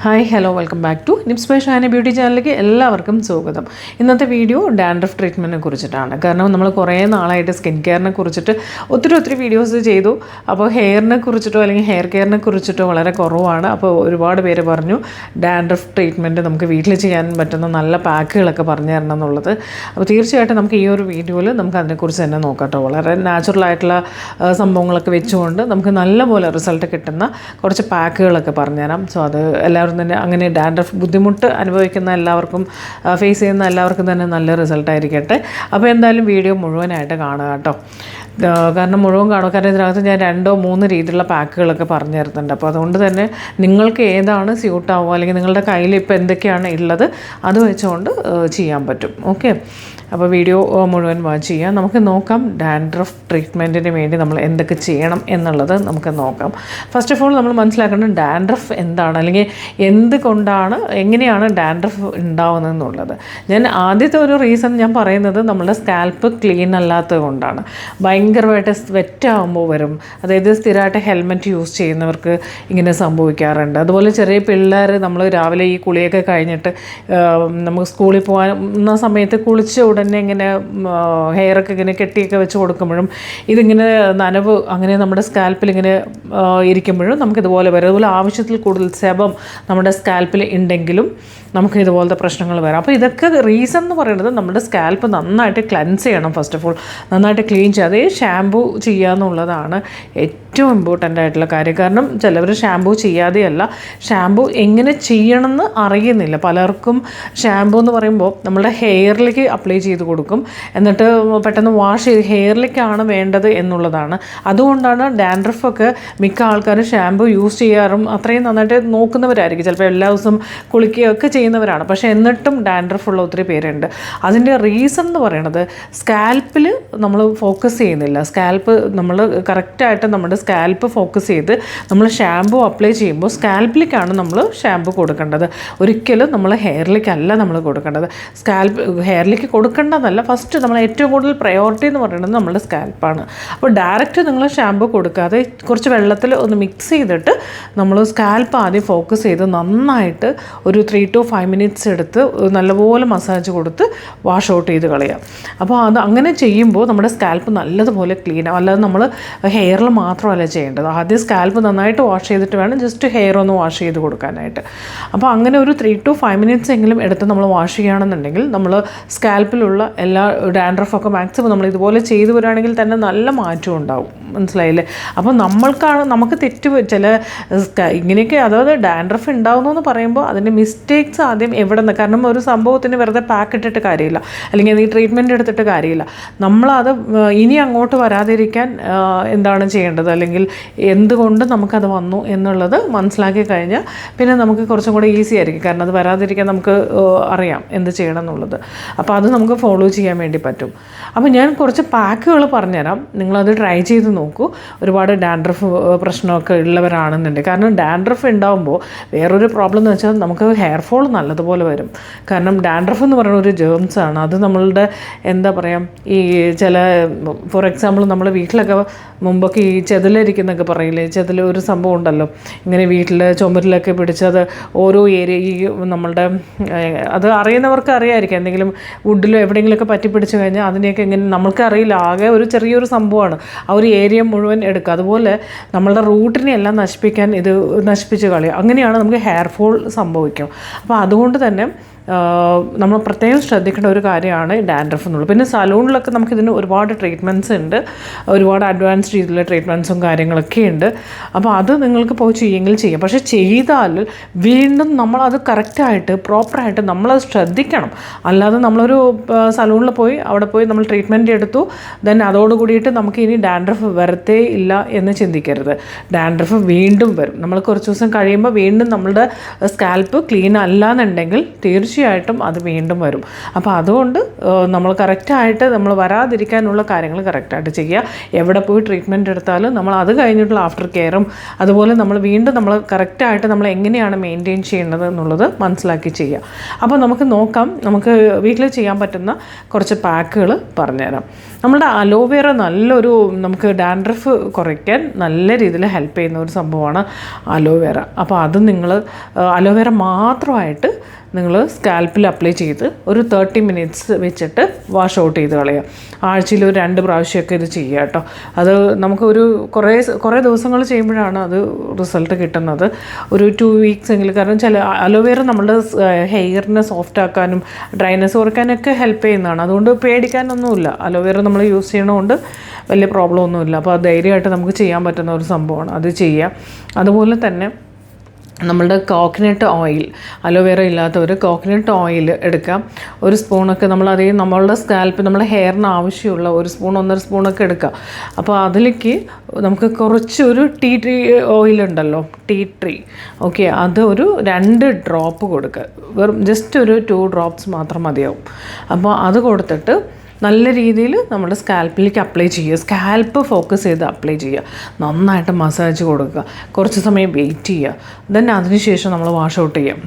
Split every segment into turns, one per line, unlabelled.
Hi hello welcome back to Nips by Shani beauty ചാനലിലേക്ക് എല്ലാവർക്കും സ്വാഗതം. ഇന്നത്തെ വീഡിയോ ഡാൻഡ്രഫ് ട്രീറ്റ്മെൻറ്റിനെ കുറിച്ചിട്ടാണ്. കാരണം നമ്മൾ കുറേ നാളായിട്ട് സ്കിൻ കെയറിനെ കുറിച്ചിട്ട് ഒത്തിരി വീഡിയോസ് ചെയ്തു. അപ്പോൾ ഹെയറിനെ കുറിച്ചിട്ടോ അല്ലെങ്കിൽ ഹെയർ കെയറിനെ കുറിച്ചിട്ടോ വളരെ കുറവാണ്. അപ്പോൾ ഒരുപാട് പേര് പറഞ്ഞു ഡാൻഡ്രഫ് ട്രീറ്റ്മെൻറ്റ് നമുക്ക് വീട്ടിൽ ചെയ്യാൻ പറ്റുന്ന നല്ല പാക്കുകളൊക്കെ പറഞ്ഞു തരണം എന്നുള്ളത്. അപ്പോൾ തീർച്ചയായിട്ടും നമുക്ക് ഈ ഒരു വീഡിയോയിൽ നമുക്ക് അതിനെക്കുറിച്ച് തന്നെ നോക്കാം കേട്ടോ. വളരെ നാച്ചുറലായിട്ടുള്ള സംഭവങ്ങളൊക്കെ വെച്ചുകൊണ്ട് നമുക്ക് നല്ലപോലെ റിസൾട്ട് കിട്ടുന്ന കുറച്ച് പാക്കുകളൊക്കെ പറഞ്ഞുതരാം. സോ അത് എല്ലാവരും തന്നെ അങ്ങനെ ഡാൻഡ്രഫ് ബുദ്ധിമുട്ട് അനുഭവിക്കുന്ന എല്ലാവർക്കും ഫേസ് ചെയ്യുന്ന എല്ലാവർക്കും തന്നെ നല്ല റിസൾട്ട് ആയിരിക്കട്ടെ. അപ്പോൾ എന്തായാലും വീഡിയോ മുഴുവനായിട്ട് കാണുക കേട്ടോ. കാരണം മുഴുവൻ കാണുക. കാരണം ഇതിനകത്ത് ഞാൻ 2-3 രീതിയിലുള്ള പാക്കുകളൊക്കെ പറഞ്ഞു തരുന്നുണ്ട്. അപ്പോൾ അതുകൊണ്ട് തന്നെ നിങ്ങൾക്ക് ഏതാണ് സ്യൂട്ടാവുക അല്ലെങ്കിൽ നിങ്ങളുടെ കയ്യിൽ ഇപ്പോൾ എന്തൊക്കെയാണ് ഉള്ളത് അത് വെച്ചുകൊണ്ട് ചെയ്യാൻ പറ്റും. ഓക്കെ, അപ്പോൾ വീഡിയോ മുഴുവൻ വാച്ച് ചെയ്യാം. നമുക്ക് നോക്കാം ഡാൻഡ്രഫ് ട്രീറ്റ്മെൻറ്റിന് വേണ്ടി നമ്മൾ എന്തൊക്കെ ചെയ്യണം എന്നുള്ളത് നമുക്ക് നോക്കാം. ഫസ്റ്റ് ഓഫ് ഓൾ നമ്മൾ മനസ്സിലാക്കേണ്ടത് ഡാൻഡ്രഫ് എന്താണ് അല്ലെങ്കിൽ എന്തുകൊണ്ടാണ് എങ്ങനെയാണ് ഡാൻഡ്രഫ് ഉണ്ടാവുന്നതെന്നുള്ളത്. ഞാൻ ആദ്യത്തെ ഒരു റീസൺ ഞാൻ പറയുന്നത് നമ്മുടെ സ്കാൽപ്പ് ക്ലീൻ അല്ലാത്തത് കൊണ്ടാണ്. ഭയങ്കരമായിട്ട് സ്വെറ്റാകുമ്പോൾ വരും. അതായത് സ്ഥിരമായിട്ട് ഹെൽമെറ്റ് യൂസ് ചെയ്യുന്നവർക്ക് ഇങ്ങനെ സംഭവിക്കാറുണ്ട്. അതുപോലെ ചെറിയ പിള്ളേർ നമ്മൾ രാവിലെ ഈ കുളിയൊക്കെ കഴിഞ്ഞിട്ട് നമുക്ക് സ്കൂളിൽ പോകുന്ന സമയത്ത് കുളിച്ച് ഉടനെ ഇങ്ങനെ ഹെയറൊക്കെ ഇങ്ങനെ കെട്ടിയൊക്കെ വെച്ച് കൊടുക്കുമ്പോഴും ഇതിങ്ങനെ നനവ് അങ്ങനെ നമ്മുടെ സ്കാൽപ്പിൽ ഇങ്ങനെ ഇരിക്കുമ്പോഴും നമുക്കിതുപോലെ വരും. അതുപോലെ ആവശ്യത്തിൽ കൂടുതൽ സെബം നമ്മുടെ സ്കാൽപ്പിൽ ഉണ്ടെങ്കിലും നമുക്ക് ഇതുപോലത്തെ പ്രശ്നങ്ങൾ വരാം. അപ്പോൾ ഇതൊക്കെ റീസൺ എന്ന് പറയുന്നത് നമ്മുടെ സ്കാൽപ്പ് നന്നായിട്ട് ക്ലെൻസ് ചെയ്യണം. ഫസ്റ്റ് ഓഫ് ഓൾ നന്നായിട്ട് ക്ലീൻ ചെയ്യുക. അതേ ഷാമ്പൂ ചെയ്യുക എന്നുള്ളതാണ് ഏറ്റവും ഇമ്പോർട്ടൻ്റ് ആയിട്ടുള്ള കാര്യം. കാരണം ചിലവർ ഷാമ്പൂ ചെയ്യാതെയല്ല, ഷാമ്പൂ എങ്ങനെ ചെയ്യണമെന്ന് അറിയുന്നില്ല. പലർക്കും ഷാമ്പൂ എന്ന് പറയുമ്പോൾ നമ്മുടെ ഹെയറിലേക്ക് അപ്ലൈ ചെയ്ത് കൊടുക്കും, എന്നിട്ട് പെട്ടെന്ന് വാഷ് ചെയ്ത് ഹെയറിലേക്കാണ് വേണ്ടത് എന്നുള്ളതാണ്. അതുകൊണ്ടാണ് ഡാൻഡ്രഫൊക്കെ മിക്ക ആൾക്കാരും ഷാമ്പൂ യൂസ് ചെയ്യാറും അത്രയും നന്നായിട്ട് നോക്കുന്നവരായിരിക്കും. ചിലപ്പോൾ എല്ലാ ദിവസവും കുളിക്കുകയൊക്കെ ചെയ്യുന്നവരാണ്. പക്ഷേ എന്നിട്ടും ഡാൻഡ്രഫ് ഉള്ള ഒത്തിരി പേരുണ്ട്. അതിൻ്റെ റീസൺ എന്ന് പറയുന്നത് സ്കാൽപ്പിൽ നമ്മൾ ഫോക്കസ് ചെയ്യുന്നില്ല. സ്കാൽപ്പ് നമ്മൾ കറക്റ്റായിട്ട് നമ്മുടെ സ്കാൽപ്പ് ഫോക്കസ് ചെയ്ത് നമ്മൾ ഷാമ്പൂ അപ്ലൈ ചെയ്യുമ്പോൾ സ്കാൽപ്പിലേക്കാണ് നമ്മൾ ഷാമ്പൂ കൊടുക്കേണ്ടത്. ഒരിക്കലും നമ്മൾ ഹെയറിലേക്കല്ല നമ്മൾ കൊടുക്കേണ്ടത്. സ്കാൽപ്പ് ഹെയറിലേക്ക് കൊടുക്കേണ്ടതല്ല. ഫസ്റ്റ് നമ്മൾ ഏറ്റവും കൂടുതൽ പ്രയോറിറ്റി എന്ന് പറയുന്നത് നമ്മുടെ സ്കാൽപ്പാണ്. അപ്പോൾ ഡയറക്റ്റ് നിങ്ങൾ ഷാമ്പൂ കൊടുക്കാതെ കുറച്ച് വെള്ളത്തിൽ ഒന്ന് മിക്സ് ചെയ്തിട്ട് നമ്മൾ സ്കാൽപ്പ് ആദ്യം ഫോക്കസ് ചെയ്ത് നന്നായിട്ട് ഒരു 3 to 5 minutes എടുത്ത് നല്ലപോലെ മസാജ് കൊടുത്ത് വാഷ് ഔട്ട് ചെയ്ത് കളയാം. അപ്പോൾ അത് അങ്ങനെ ചെയ്യുമ്പോൾ നമ്മുടെ സ്കാൽപ്പ് നല്ലതുപോലെ ക്ലീൻ ആവും. അല്ലാതെ നമ്മൾ ഹെയറിൽ മാത്രമല്ല ചെയ്യേണ്ടത്. ആദ്യം സ്കാൽപ്പ് നന്നായിട്ട് വാഷ് ചെയ്തിട്ട് വേണം ജസ്റ്റ് ഹെയർ ഒന്ന് വാഷ് ചെയ്ത് കൊടുക്കാനായിട്ട്. അപ്പോൾ അങ്ങനെ ഒരു 3 to 5 minutes എങ്കിലും എടുത്ത് നമ്മൾ വാഷ് ചെയ്യുകയാണെന്നുണ്ടെങ്കിൽ നമ്മൾ സ്കാൽപ്പിലുള്ള എല്ലാ ഡാൻഡ്രഫൊക്കെ മാക്സിമം നമ്മൾ ഇതുപോലെ ചെയ്തു വരികയാണെങ്കിൽ തന്നെ നല്ല മാറ്റം ഉണ്ടാവും. മനസ്സിലായില്ലേ? അപ്പോൾ നമുക്ക് തെറ്റ് ചില ഇങ്ങനെയൊക്കെ അതായത് ഡാൻഡ്രഫ് ഉണ്ടാവുന്നു എന്ന് പറയുമ്പോൾ അതിൻ്റെ മിസ്റ്റേക്സ് ആദ്യം എവിടെ നിന്ന്, കാരണം ഒരു സംഭവത്തിന് വെറുതെ പാക്ക് ഇട്ടിട്ട് കാര്യമില്ല, അല്ലെങ്കിൽ ഈ ട്രീറ്റ്മെൻറ്റ് എടുത്തിട്ട് കാര്യമില്ല. നമ്മളത് ഇനി അങ്ങോട്ട് വരാതിരിക്കാൻ എന്താണ് ചെയ്യേണ്ടത്, അല്ലെങ്കിൽ എന്തുകൊണ്ട് നമുക്കത് വന്നു എന്നുള്ളത് മനസ്സിലാക്കി കഴിഞ്ഞാൽ പിന്നെ നമുക്ക് കുറച്ചും കൂടെ ഈസി ആയിരിക്കും. കാരണം അത് വരാതിരിക്കാൻ നമുക്ക് അറിയാം എന്ത് ചെയ്യണം എന്നുള്ളത്. അപ്പോൾ അത് നമുക്ക് ഫോളോ ചെയ്യാൻ വേണ്ടി പറ്റും. അപ്പോൾ ഞാൻ കുറച്ച് പാക്കുകൾ പറഞ്ഞുതരാം, നിങ്ങളത് ട്രൈ ചെയ്ത് നോക്കൂ. ഒരുപാട് ഡാൻഡ്രഫ് പ്രശ്നമൊക്കെ ഉള്ളവരാണെന്നുണ്ട്. കാരണം ഡാൻഡ്രഫ് ഉണ്ടാകുമ്പോൾ വേറൊരു പ്രോബ്ലം എന്ന് വെച്ചാൽ നമുക്ക് ഹെയർ ഫോൾ നല്ലതുപോലെ വരും. കാരണം ഡാൻഡ്രഫ് എന്ന് പറയുന്ന ഒരു ജേംസാണ്. അത് നമ്മളുടെ എന്താ പറയുക, ഈ ചില ഫോർ എക്സാമ്പിൾ നമ്മൾ വീട്ടിലൊക്കെ മുമ്പൊക്കെ ഈ ചെതിലിരിക്കുന്നൊക്കെ പറയില്ലേ, ചെതിൽ ഒരു സംഭവം ഉണ്ടല്ലോ, ഇങ്ങനെ വീട്ടിൽ ചുമരിലൊക്കെ പിടിച്ചത് ഓരോ ഏരിയ ഈ നമ്മളുടെ അത് അറിയുന്നവർക്ക് അറിയാമായിരിക്കും. എന്തെങ്കിലും വുഡിലോ എവിടെയെങ്കിലുമൊക്കെ പറ്റി പിടിച്ച് കഴിഞ്ഞാൽ അതിനെയൊക്കെ ഇങ്ങനെ നമ്മൾക്ക് അറിയില്ല, ആകെ ഒരു ചെറിയൊരു സംഭവമാണ്, ആ ഒരു ഏരിയ മുഴുവൻ എടുക്കുക. അതുപോലെ നമ്മളുടെ റൂട്ടിനെ എല്ലാം നശിപ്പിക്കാൻ ഇത് നശിപ്പിച്ച് കളയുക. അങ്ങനെയാണ് നമുക്ക് ഹെയർ ഫോൾ സംഭവിക്കും. അപ്പോൾ അതുകൊണ്ട് തന്നെ നമ്മൾ പ്രത്യേകം ശ്രദ്ധിക്കേണ്ട ഒരു കാര്യമാണ് ഡാൻഡ്രഫ് എന്നുള്ളത്. പിന്നെ സലൂണിലൊക്കെ നമുക്കിതിന് ഒരുപാട് ട്രീറ്റ്മെൻറ്റ്സ് ഉണ്ട്, ഒരുപാട് അഡ്വാൻസ്ഡ് രീതിയിലുള്ള ട്രീറ്റ്മെൻറ്റ്സും കാര്യങ്ങളൊക്കെ ഉണ്ട്. അപ്പോൾ അത് നിങ്ങൾക്ക് പോയി ചെയ്യുമെങ്കിൽ ചെയ്യാം. പക്ഷേ ചെയ്താൽ വീണ്ടും നമ്മളത് കറക്റ്റായിട്ട് പ്രോപ്പറായിട്ട് നമ്മളത് ശ്രദ്ധിക്കണം. അല്ലാതെ നമ്മളൊരു സലൂണിൽ പോയി അവിടെ പോയി നമ്മൾ ട്രീറ്റ്മെൻറ്റ് എടുത്തു, ദെൻ അതോടുകൂടിയിട്ട് നമുക്ക് ഇനി ഡാൻഡ്രഫ് വരത്തേ ഇല്ല എന്ന് ചിന്തിക്കരുത്. ഡാൻഡ്രഫ് വീണ്ടും വരും. നമ്മൾ കുറച്ച് ദിവസം കഴിയുമ്പോൾ വീണ്ടും നമ്മളുടെ സ്കാൽപ്പ് ക്ലീൻ അല്ല എന്നുണ്ടെങ്കിൽ തീർച്ചയായും തീർച്ചയായിട്ടും അത് വീണ്ടും വരും. അപ്പോൾ അതുകൊണ്ട് നമ്മൾ കറക്റ്റായിട്ട് നമ്മൾ വരാതിരിക്കാനുള്ള കാര്യങ്ങൾ കറക്റ്റായിട്ട് ചെയ്യുക. എവിടെ പോയി ട്രീറ്റ്മെൻറ്റ് എടുത്താലും നമ്മൾ അത് കഴിഞ്ഞിട്ടുള്ള ആഫ്റ്റർ കെയറും അതുപോലെ നമ്മൾ വീണ്ടും നമ്മൾ കറക്റ്റായിട്ട് നമ്മൾ എങ്ങനെയാണ് മെയിൻറ്റെയിൻ ചെയ്യേണ്ടത് എന്നുള്ളത് മനസ്സിലാക്കി ചെയ്യുക. അപ്പോൾ നമുക്ക് നോക്കാം, നമുക്ക് വീട്ടിൽ ചെയ്യാൻ പറ്റുന്ന കുറച്ച് പാക്കുകൾ പറഞ്ഞുതരാം. നമ്മളുടെ അലോവേറ നല്ലൊരു നമുക്ക് ഡാൻഡ്രഫ് കുറയ്ക്കാൻ നല്ല രീതിയിൽ ഹെൽപ്പ് ചെയ്യുന്ന ഒരു സംഭവമാണ് അലോവേറ. അപ്പോൾ അത് നിങ്ങൾ അലോവേറ മാത്രമായിട്ട് നിങ്ങൾ സ്കാൽപ്പിൽ അപ്ലൈ ചെയ്ത് ഒരു 30 മിനിറ്റ്സ് വെച്ചിട്ട് വാഷ് ഔട്ട് ചെയ്ത് കളയുക. ആഴ്ചയിൽ ഒരു 2 പ്രാവശ്യമൊക്കെ ഇത് ചെയ്യുക കേട്ടോ. അത് നമുക്കൊരു കുറേ ദിവസങ്ങൾ ചെയ്യുമ്പോഴാണ് അത് റിസൾട്ട് കിട്ടുന്നത്. ഒരു 2 വീക്സ് എങ്കിലും. കാരണം ചില അലോവേറ നമ്മുടെ ഹെയറിനെ സോഫ്റ്റ് ആക്കാനും ഡ്രൈനെസ് കുറയ്ക്കാനൊക്കെ ഹെൽപ്പ് ചെയ്യുന്നതാണ്. അതുകൊണ്ട് പേടിക്കാനൊന്നുമില്ല. അലോവേറ നമ്മൾ യൂസ് ചെയ്യണതുകൊണ്ട് വലിയ പ്രോബ്ലം ഒന്നുമില്ല. അപ്പോൾ അത് ധൈര്യമായിട്ട് നമുക്ക് ചെയ്യാൻ പറ്റുന്ന ഒരു സംഭവമാണ്, അത് ചെയ്യുക. അതുപോലെ തന്നെ നമ്മളുടെ കോക്കനട്ട് ഓയിൽ, അലോവേറ ഇല്ലാത്തവർ കോക്കനട്ട് ഓയിൽ എടുക്കാം. ഒരു സ്പൂണൊക്കെ നമ്മളുടെ സ്കാൽപ്പ് നമ്മുടെ ഹെയറിന് ആവശ്യമുള്ള 1 സ്പൂൺ 1.5 സ്പൂണൊക്കെ എടുക്കുക. അപ്പോൾ അതിലേക്ക് നമുക്ക് കുറച്ചൊരു ടീ ട്രീ ഓയിലുണ്ടല്ലോ, ടീ ട്രീ, ഓക്കെ, അത് ഒരു 2 ഡ്രോപ്പ് കൊടുക്കുക. വെറും ജസ്റ്റ് ഒരു 2 ഡ്രോപ്സ് മാത്രം മതിയാവും. അപ്പോൾ അത് കൊടുത്തിട്ട് നല്ല രീതിയിൽ നമ്മുടെ സ്കാൽപ്പിലേക്ക് അപ്ലൈ ചെയ്യുക. സ്കാൽപ്പ് ഫോക്കസ് ചെയ്ത് അപ്ലൈ ചെയ്യുക. നന്നായിട്ട് മസാജ് കൊടുക്കുക. കുറച്ച് സമയം വെയിറ്റ് ചെയ്യുക. ദെൻ അതിനുശേഷം നമ്മൾ വാഷ് ഔട്ട് ചെയ്യാം.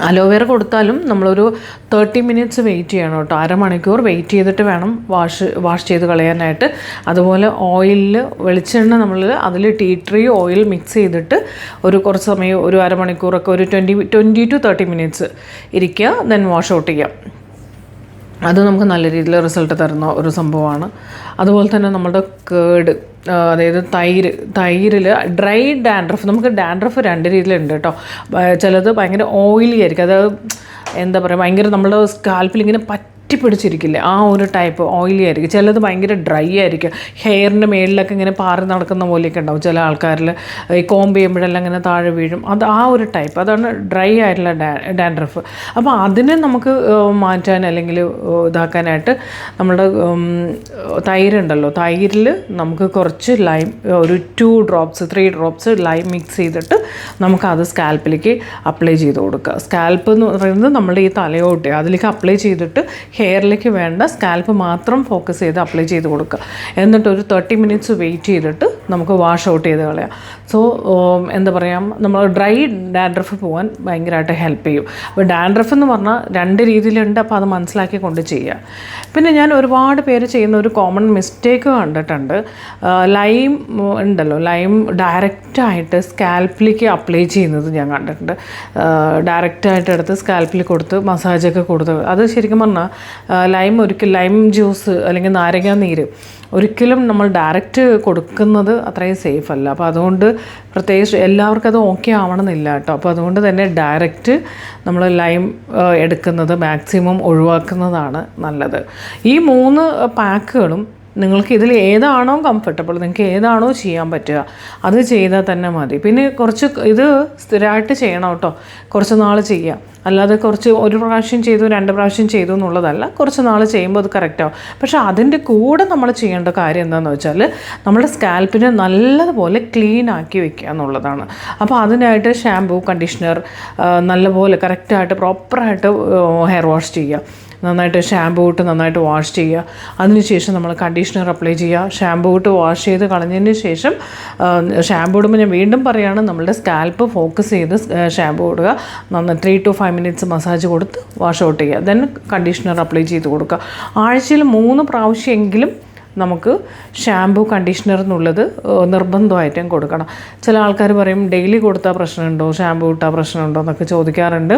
അലോവേറ കൊടുത്താലും നമ്മളൊരു 30 മിനിറ്റ്സ് വെയിറ്റ് ചെയ്യണം കേട്ടോ. അരമണിക്കൂർ വെയിറ്റ് ചെയ്തിട്ട് വേണം വാഷ് ചെയ്ത് കളയാനായിട്ട്. അതുപോലെ ഓയിലിൽ വെളിച്ചെണ്ണ അതിൽ ടീ ട്രീ ഓയിൽ മിക്സ് ചെയ്തിട്ട് കുറച്ച് സമയം ഒരു അരമണിക്കൂറൊക്കെ ഒരു 20 to 30 മിനിറ്റ്സ് ഇരിക്കുക. ദെൻ വാഷ് ഔട്ട് ചെയ്യാം. അത് നമുക്ക് നല്ല രീതിയിൽ റിസൾട്ട് തരുന്ന ഒരു സംഭവമാണ്. അതുപോലെ തന്നെ നമ്മുടെ കേട്, അതായത് തൈരിൽ ഡ്രൈ ഡാൻഡ്രഫ്, നമുക്ക് ഡാൻഡ്രഫ് 2 രീതിയിലുണ്ട് കേട്ടോ. ചിലത് ഭയങ്കര ഓയിലി ആയിരിക്കും. അത് എന്താ പറയുക, ഭയങ്കര നമ്മുടെ സ്കാൽപ്പിൽ ഇങ്ങനെ പിടിച്ചിരിക്കില്ലേ, ആ ഒരു ടൈപ്പ് ഓയിലി ആയിരിക്കും. ചിലത് ഭയങ്കര ഡ്രൈ ആയിരിക്കും. ഹെയറിൻ്റെ മേളിലൊക്കെ ഇങ്ങനെ പാറി നടക്കുന്ന പോലെയൊക്കെ ഉണ്ടാവും ചില ആൾക്കാരിൽ. ഈ കോമ്പ് ചെയ്യുമ്പോഴെല്ലാം ഇങ്ങനെ താഴെ വീഴും. അത് ആ ഒരു ടൈപ്പ്, അതാണ് ഡ്രൈ ആയിട്ടുള്ള ഡാൻഡ്രഫ്. അപ്പോൾ അതിനെ നമുക്ക് മാറ്റാൻ അല്ലെങ്കിൽ ഇതാക്കാനായിട്ട് നമ്മുടെ തൈരുണ്ടല്ലോ, തൈരിൽ നമുക്ക് കുറച്ച് ലൈം, ഒരു 2 ഡ്രോപ്സ് 3 ഡ്രോപ്സ് ലൈം മിക്സ് ചെയ്തിട്ട് നമുക്കത് സ്കാൽപ്പിലേക്ക് അപ്ലൈ ചെയ്ത് കൊടുക്കുക. സ്കാൽപ്പ് എന്ന് പറയുന്നത് നമ്മുടെ ഈ തലയോട്ടി, അതിലേക്ക് അപ്ലൈ ചെയ്തിട്ട് ഹെയറിലേക്ക് വേണ്ട സ്കാൽപ്പ് മാത്രം ഫോക്കസ് ചെയ്ത് അപ്ലൈ ചെയ്ത് കൊടുക്കുക. എന്നിട്ട് ഒരു 30 മിനിറ്റ്സ് വെയിറ്റ് ചെയ്തിട്ട് നമുക്ക് വാഷ് ഔട്ട് ചെയ്ത് കളയാം. സോ എന്താ പറയുക, നമ്മൾ ഡ്രൈ ഡാൻഡ്രഫ് പോകാൻ ഭയങ്കരമായിട്ട് ഹെൽപ്പ് ചെയ്യും. അപ്പോൾ ഡാൻഡ്രഫ് എന്ന് പറഞ്ഞാൽ 2 രീതിയിലുണ്ട്. അപ്പോൾ അത് മനസ്സിലാക്കി കൊണ്ട് ചെയ്യുക. പിന്നെ ഞാൻ ഒരുപാട് പേര് ചെയ്യുന്ന ഒരു കോമൺ മിസ്റ്റേക്ക് കണ്ടിട്ടുണ്ട്. ലൈം ഉണ്ടല്ലോ, ലൈം ഡയറക്റ്റായിട്ട് സ്കാൽപ്പിലേക്ക് അപ്ലൈ ചെയ്യുന്നത് ഞാൻ കണ്ടിട്ടുണ്ട്. ഡയറക്റ്റായിട്ട് എടുത്ത് സ്കാൽപ്പിൽ കൊടുത്ത് മസാജൊക്കെ കൊടുത്ത്, അത് ശരിക്കും പറഞ്ഞാൽ ലൈം ജ്യൂസ് അല്ലെങ്കിൽ നാരങ്ങ നീര് ഒരിക്കലും നമ്മൾ ഡയറക്റ്റ് കൊടുക്കുന്നത് അത്രയും സേഫ് അല്ല. അപ്പോൾ അതുകൊണ്ട് പ്രത്യേകിച്ച് എല്ലാവർക്കും അത് ഓക്കെ ആവണമെന്നില്ല കേട്ടോ. അപ്പോൾ അതുകൊണ്ട് തന്നെ ഡയറക്റ്റ് നമ്മൾ ലൈം എടുക്കുന്നത് മാക്സിമം ഒഴിവാക്കുന്നതാണ് നല്ലത്. ഈ 3 പാക്കുകളും നിങ്ങൾക്ക് ഇതിൽ ഏതാണോ കംഫർട്ടബിൾ, നിങ്ങൾക്ക് ഏതാണോ ചെയ്യാൻ പറ്റുക അത് ചെയ്താൽ തന്നെ മതി. പിന്നെ കുറച്ച് ഇത് സ്ഥിരമായിട്ട് ചെയ്യണം കേട്ടോ. കുറച്ച് നാൾ ചെയ്യുക. അല്ലാതെ ഒരു പ്രാവശ്യം ചെയ്തു 2 പ്രാവശ്യം ചെയ്തു എന്നുള്ളതല്ല. കുറച്ച് നാൾ ചെയ്യുമ്പോൾ അത് കറക്റ്റാവും. പക്ഷേ അതിൻ്റെ കൂടെ നമ്മൾ ചെയ്യേണ്ട കാര്യം എന്താണെന്ന് വെച്ചാൽ നമ്മുടെ സ്കാൽപ്പിനെ നല്ലതുപോലെ ക്ലീൻ ആക്കി വെക്കുക എന്നുള്ളതാണ്. അപ്പോൾ അതിനായിട്ട് ഷാമ്പൂ, കണ്ടീഷണർ നല്ലപോലെ കറക്റ്റായിട്ട് പ്രോപ്പറായിട്ട് ഹെയർ വാഷ് ചെയ്യുക. നന്നായിട്ട് ഷാമ്പൂ ഇട്ട് നന്നായിട്ട് വാഷ് ചെയ്യുക. അതിനുശേഷം നമ്മൾ കണ്ടീഷണർ അപ്ലൈ ചെയ്യുക. ഷാമ്പൂ ഇട്ട് വാഷ് ചെയ്ത് കളഞ്ഞതിന് ശേഷം ഷാമ്പൂ ഇടുമ്പോൾ ഞാൻ വീണ്ടും പറയുകയാണ്, നമ്മളുടെ സ്കാൽപ്പ് ഫോക്കസ് ചെയ്ത് ഷാമ്പൂ ഇടുക. 3 to 5 മിനിറ്റ്സ് മസാജ് കൊടുത്ത് വാഷ് ഔട്ട് ചെയ്യുക. ദെൻ കണ്ടീഷണർ അപ്ലൈ ചെയ്ത് കൊടുക്കുക. ആഴ്ചയിൽ 3 പ്രാവശ്യമെങ്കിലും നമുക്ക് ഷാമ്പൂ കണ്ടീഷണർ എന്നുള്ളത് നിർബന്ധമായിട്ടും കൊടുക്കണം. ചില ആൾക്കാർ പറയും ഡെയിലി കൊടുത്താൽ പ്രശ്നമുണ്ടോ, ഷാമ്പൂ ഇട്ടാൽ പ്രശ്നമുണ്ടോ എന്നൊക്കെ ചോദിക്കാറുണ്ട്.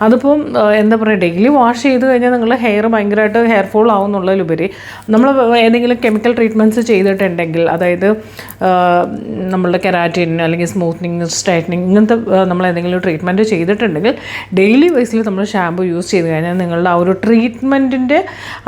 അതിപ്പം എന്താ പറയുക, ഡെയിലി വാഷ് ചെയ്ത് കഴിഞ്ഞാൽ നിങ്ങളുടെ ഹെയർ ഭയങ്കരമായിട്ട് ഹെയർ ഫോൾ ആവും എന്നുള്ളതിലുപരി നമ്മൾ ഏതെങ്കിലും കെമിക്കൽ ട്രീറ്റ്മെൻറ്റ്സ് ചെയ്തിട്ടുണ്ടെങ്കിൽ, അതായത് നമ്മളുടെ കെരാറ്റിൻ അല്ലെങ്കിൽ സ്മൂത്തനിങ്, സ്ട്രൈറ്റനിങ്, ഇങ്ങനത്തെ നമ്മൾ ഏതെങ്കിലും ട്രീറ്റ്മെൻറ്റ് ചെയ്തിട്ടുണ്ടെങ്കിൽ ഡെയിലി ബേസിൽ നമ്മൾ ഷാമ്പൂ യൂസ് ചെയ്ത് കഴിഞ്ഞാൽ നിങ്ങളുടെ ആ ഒരു ട്രീറ്റ്മെൻറ്റിൻ്റെ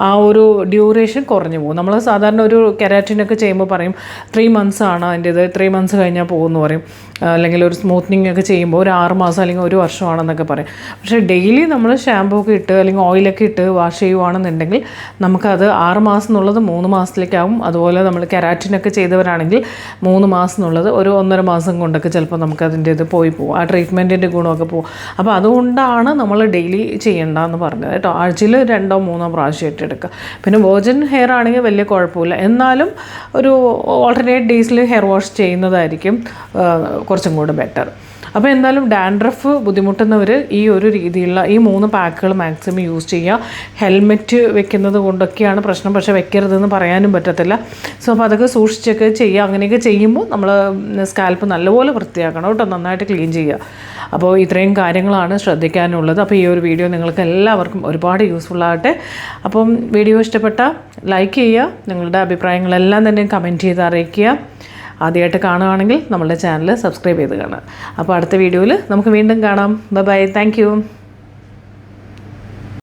ആ ഒരു ഡ്യൂറേഷൻ കുറഞ്ഞു പോകും. നമ്മൾ സാധാരണ ഒരു കെരാറ്റിനൊക്കെ ചെയ്യുമ്പോൾ പറയും 3 months ആണ് അതിൻ്റേത്, 3 months കഴിഞ്ഞാൽ പോകുമെന്ന് പറയും. അല്ലെങ്കിൽ ഒരു സ്മൂത്തനിങ് ഒക്കെ ചെയ്യുമ്പോൾ ഒരു 6 മാസം അല്ലെങ്കിൽ 1 വർഷമാണെന്നൊക്കെ പറയും. പക്ഷേ ഡെയിലി നമ്മൾ ഷാമ്പൂ ഒക്കെ ഇട്ട് അല്ലെങ്കിൽ ഓയിലൊക്കെ ഇട്ട് വാഷ് ചെയ്യുവാണെന്നുണ്ടെങ്കിൽ നമുക്കത് 6 മാസം എന്നുള്ളത് 3 മാസത്തിലേക്കാവും. അതുപോലെ നമ്മൾ കെരാറ്റിനൊക്കെ ചെയ്തവരാണെങ്കിൽ 3 മാസം എന്നുള്ളത് ഒരു 1.5 മാസം കൊണ്ടൊക്കെ ചിലപ്പോൾ നമുക്കതിൻ്റെ ഇത് പോയി പോകും, ആ ട്രീറ്റ്മെൻറ്റിൻ്റെ ഗുണമൊക്കെ പോകും. അപ്പോൾ അതുകൊണ്ടാണ് നമ്മൾ ഡെയിലി ചെയ്യേണ്ടതെന്ന് പറഞ്ഞത് കേട്ടോ. ആഴ്ചയിൽ 2 or 3 പ്രാവശ്യമായിട്ട് എടുക്കുക. പിന്നെ വെർജിൻ ഹെയർ ആണെങ്കിൽ വലിയ കുഴപ്പമില്ല, എന്നാലും ഒരു ഓൾട്ടർനേറ്റ് ഡേയ്സിൽ ഹെയർ വാഷ് ചെയ്യുന്നതായിരിക്കും കുറച്ചും കൂടെ ബെറ്റർ. അപ്പോൾ എന്തായാലും ഡാൻഡ്രഫ് ബുദ്ധിമുട്ടുന്നവർ ഈ ഒരു രീതിയിലുള്ള ഈ 3 പാക്കുകൾ മാക്സിമം യൂസ് ചെയ്യുക. ഹെൽമെറ്റ് വെക്കുന്നത് കൊണ്ടൊക്കെയാണ് പ്രശ്നം, പക്ഷേ വെക്കരുതെന്ന് പറയാനും പറ്റത്തില്ല. സോ അപ്പോൾ അതൊക്കെ സൂക്ഷിച്ചൊക്കെ ചെയ്യുക. അങ്ങനെയൊക്കെ ചെയ്യുമ്പോൾ നമ്മൾ സ്കാൽപ്പ് നല്ലപോലെ വൃത്തിയാക്കണം കേട്ടോ, നന്നായിട്ട് ക്ലീൻ ചെയ്യുക. അപ്പോൾ ഇത്രയും കാര്യങ്ങളാണ് ശ്രദ്ധിക്കാനുള്ളത്. അപ്പോൾ ഈ ഒരു വീഡിയോ നിങ്ങൾക്ക് എല്ലാവർക്കും ഒരുപാട് യൂസ്ഫുള്ളാകട്ടെ. അപ്പം വീഡിയോ ഇഷ്ടപ്പെട്ടാൽ ലൈക്ക് ചെയ്യുക, നിങ്ങളുടെ അഭിപ്രായങ്ങളെല്ലാം തന്നെ കമൻറ്റ് ചെയ്ത് അറിയിക്കുക. ആദ്യമായിട്ട് കാണുകയാണെങ്കിൽ നമ്മളുടെ ചാനൽ സബ്സ്ക്രൈബ് ചെയ്ത് കാണുക. അപ്പോൾ അടുത്ത വീഡിയോയിൽ നമുക്ക് വീണ്ടും കാണാം. Bye bye, thank you.